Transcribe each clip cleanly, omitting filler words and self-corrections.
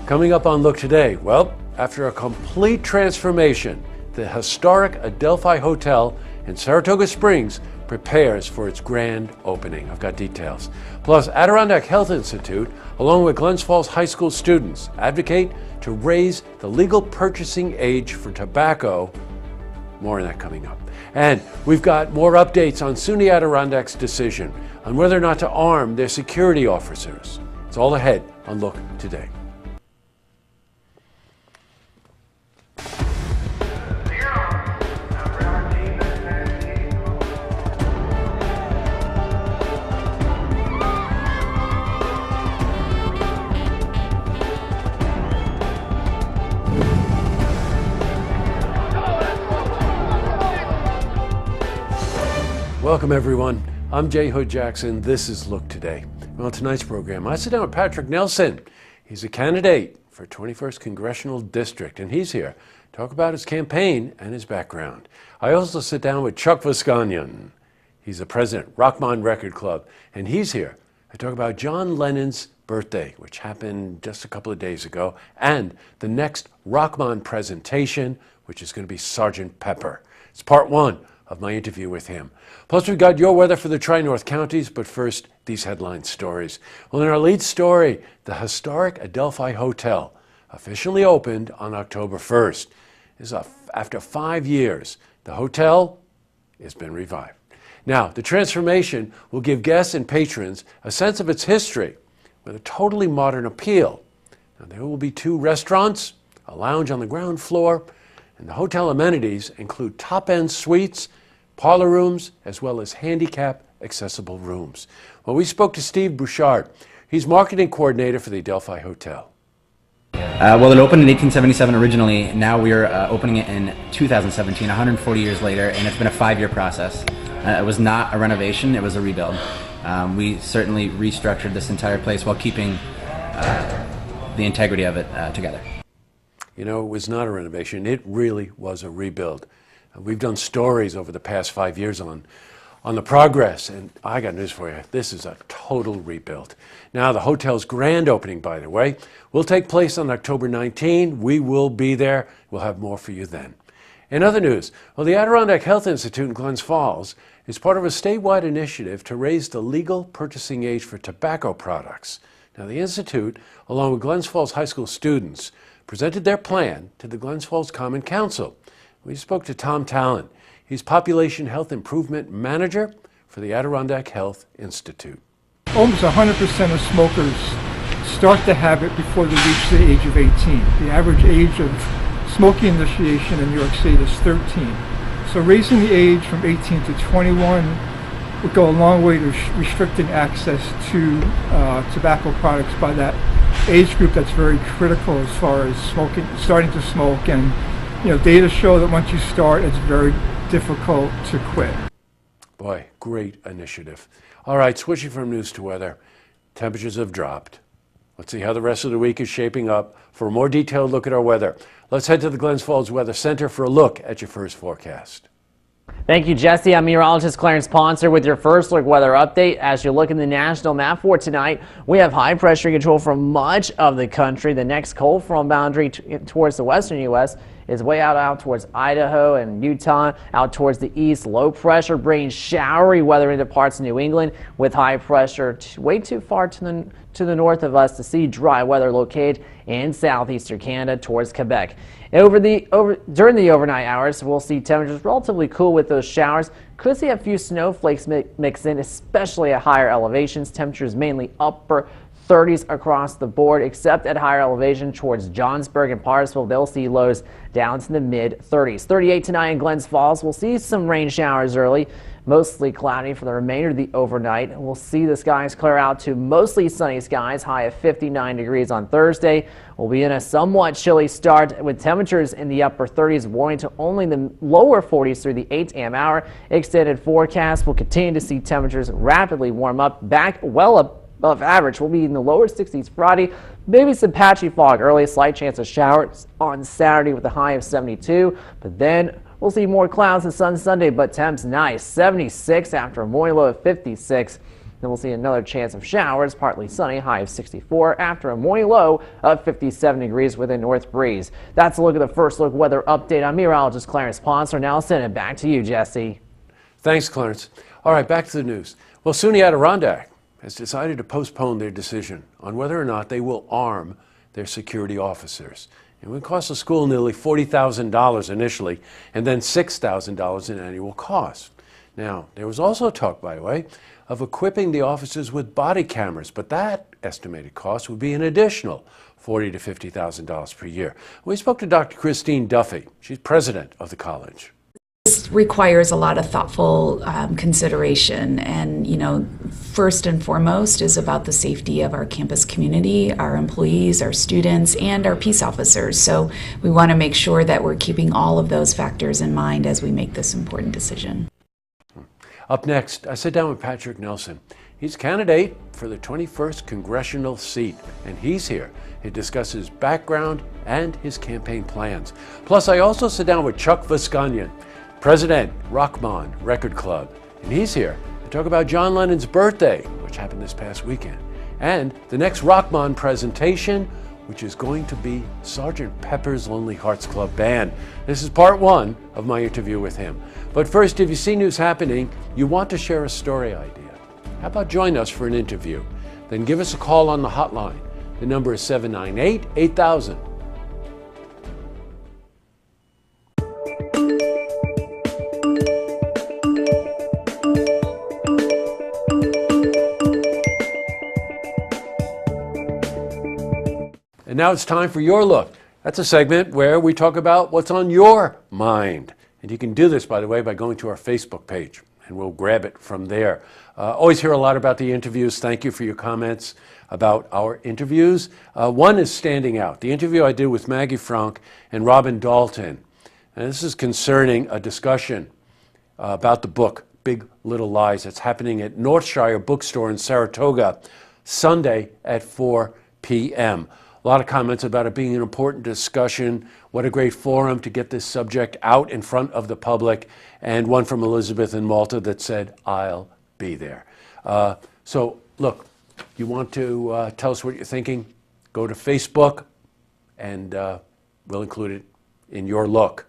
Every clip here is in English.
Coming up on Look Today, well, after a complete transformation, the historic Adelphi Hotel in Saratoga Springs prepares for its grand opening. I've got details. Plus, Adirondack Health Institute, along with Glens Falls High School students, advocate to raise the legal purchasing age for tobacco. More on that coming up. And we've got more updates on SUNY Adirondack's decision on whether or not to arm their security officers. It's all ahead on Look Today. Welcome everyone. I'm Jay Hood Jackson. This is Look Today. On tonight's program, I sit down with Patrick Nelson. He's a candidate for 21st Congressional District, and he's here to talk about his campaign and his background. I also sit down with Chuck Visconyan. He's the president, Rockmont Record Club, and he's here to talk about John Lennon's birthday, which happened just a couple of days ago, and the next Rockmont presentation, which is going to be Sergeant Pepper. It's part one of my interview with him. Plus, we've got your weather for the Tri-North counties, but first, these headline stories. Well, in our lead story, the historic Adelphi Hotel officially opened on October 1st. After 5 years, the hotel has been revived. Now, the transformation will give guests and patrons a sense of its history with a totally modern appeal. Now, there will be 2 restaurants, a lounge on the ground floor, and the hotel amenities include top-end suites, parlor rooms, as well as handicap-accessible rooms. Well, we spoke to Steve Bouchard. He's marketing coordinator for the Adelphi Hotel. Well, it opened in 1877 originally. Now we are opening it in 2017, 140 years later, and it's been a 5-year process. It was not a renovation, it was a rebuild. We certainly restructured this entire place while keeping the integrity of it together. You know, it was not a renovation. It really was a rebuild. We've done stories over the past 5 years on the progress, and I got news for you. This is a total rebuild. Now, the hotel's grand opening, by the way, will take place on October 19. We will be there. We'll have more for you then. In other news, well, the Adirondack Health Institute in Glens Falls is part of a statewide initiative to raise the legal purchasing age for tobacco products. Now, the Institute, along with Glens Falls High School students, presented their plan to the Glens Falls Common Council. We spoke to Tom Talent. He's Population Health Improvement Manager for the Adirondack Health Institute. Almost 100% of smokers start the habit before they reach the age of 18. The average age of smoking initiation in New York State is 13. So raising the age from 18 to 21 would go a long way to restricting access to tobacco products by that age group that's very critical as far as starting to smoke. And data show that once you start, it's very difficult to quit. Boy, great initiative. All right, switching from news to weather. Temperatures have dropped. Let's see how the rest of the week is shaping up. For a more detailed look at our weather, let's head to the Glens Falls Weather Center for a look at your first forecast. Thank you, Jesse. I'm meteorologist Clarence Ponser with your first look weather update. As you look in the national map for tonight, we have high pressure control for much of the country. The next cold front boundary towards the western U.S. is way out towards Idaho and Utah, out towards the east. Low pressure bringing showery weather into parts of New England, with high pressure way too far to the north of us to see dry weather located in southeastern Canada towards Quebec. During the overnight hours, we'll see temperatures relatively cool with those showers. Could see a few snowflakes mix in, especially at higher elevations. Temperatures mainly upper 30s across the board, except at higher elevation towards Johnsburg and Parrsville. They'll see lows down to the mid-30s. 38 tonight in Glens Falls. We'll see some rain showers early. Mostly cloudy for the remainder of the overnight. We'll see the skies clear out to mostly sunny skies, high of 59 degrees on Thursday. We'll be in a somewhat chilly start with temperatures in the upper 30s, warming to only the lower 40s through the 8 a.m. hour. Extended forecast will continue to see temperatures rapidly warm up back well above average. We'll be in the lower 60s Friday. Maybe some patchy fog early, slight chance of showers on Saturday with a high of 72, but then we'll see more clouds and sun Sunday, but temps nice. 76 after a morning low of 56. Then we'll see another chance of showers, partly sunny, high of 64 after a morning low of 57 degrees with a north breeze. That's a look at the first look weather update. I'm meteorologist Clarence Ponser. Now I'll send it back to you, Jesse. Thanks, Clarence. All right, back to the news. Well, SUNY Adirondack has decided to postpone their decision on whether or not they will arm their security officers. It would cost the school nearly $40,000 initially and then $6,000 in annual cost. Now, there was also talk, by the way, of equipping the officers with body cameras, but that estimated cost would be an additional $40,000 to $50,000 per year. We spoke to Dr. Christine Duffy. She's president of the college. This requires a lot of thoughtful consideration, and first and foremost is about the safety of our campus community, our employees, our students, and our peace officers. So we want to make sure that we're keeping all of those factors in mind as we make this important decision. Up next, I sit down with Patrick Nelson. He's a candidate for the 21st congressional seat, and he's here to discuss his background and his campaign plans. Plus, I also sit down with Chuck Visconyan, President, Rockman Record Club, and he's here to talk about John Lennon's birthday, which happened this past weekend, and the next Rockman presentation, which is going to be Sgt. Pepper's Lonely Hearts Club Band. This is part one of my interview with him. But first, if you see news happening, you want to share a story idea, how about join us for an interview? Then give us a call on the hotline. The number is 798-8000. And now it's time for Your Look. That's a segment where we talk about what's on your mind. And you can do this, by the way, by going to our Facebook page, and we'll grab it from there. Always hear a lot about the interviews. Thank you for your comments about our interviews. One is standing out. The interview I did with Maggie Frank and Robin Dalton. And this is concerning a discussion about the book, Big Little Lies. That's happening at Northshire Bookstore in Saratoga, Sunday at 4 p.m. A lot of comments about it being an important discussion. What a great forum to get this subject out in front of the public. And one from Elizabeth in Malta that said, I'll be there. So, look, you want to tell us what you're thinking? Go to Facebook, and we'll include it in Your Look.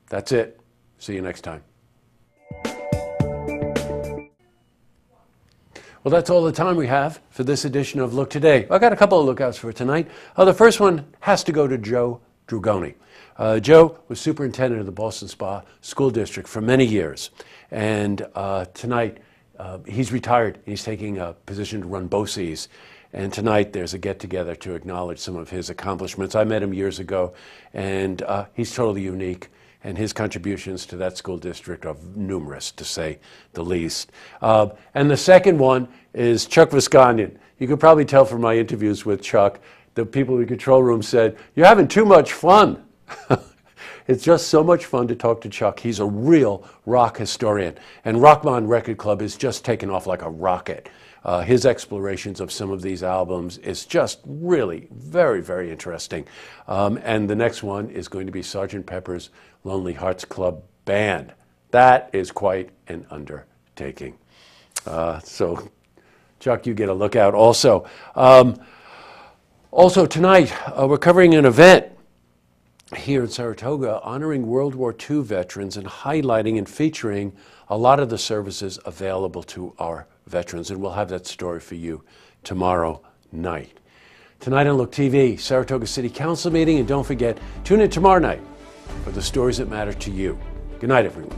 That's it. See you next time. Well, that's all the time we have for this edition of Look Today. I got a couple of lookouts for tonight. The first one has to go to Joe Drugoni. Joe was superintendent of the Boston Spa School District for many years. And tonight, he's retired. He's taking a position to run BOCES. And tonight, there's a get-together to acknowledge some of his accomplishments. I met him years ago, and he's totally unique. And his contributions to that school district are numerous, to say the least. And the second one is Chuck Visconyan. You could probably tell from my interviews with Chuck, the people in the control room said, you're having too much fun. It's just so much fun to talk to Chuck. He's a real rock historian. And Rockman Record Club is just taken off like a rocket. His explorations of some of these albums is just really very, very interesting. And the next one is going to be Sgt. Pepper's Lonely Hearts Club Band. That is quite an undertaking. So, Chuck, you get a look out also. Also tonight, we're covering an event here in Saratoga honoring World War II veterans and highlighting and featuring a lot of the services available to our veterans. And we'll have that story for you tomorrow night. Tonight on Look TV, Saratoga City Council meeting. And don't forget, tune in tomorrow night for the stories that matter to you. Good night, everyone.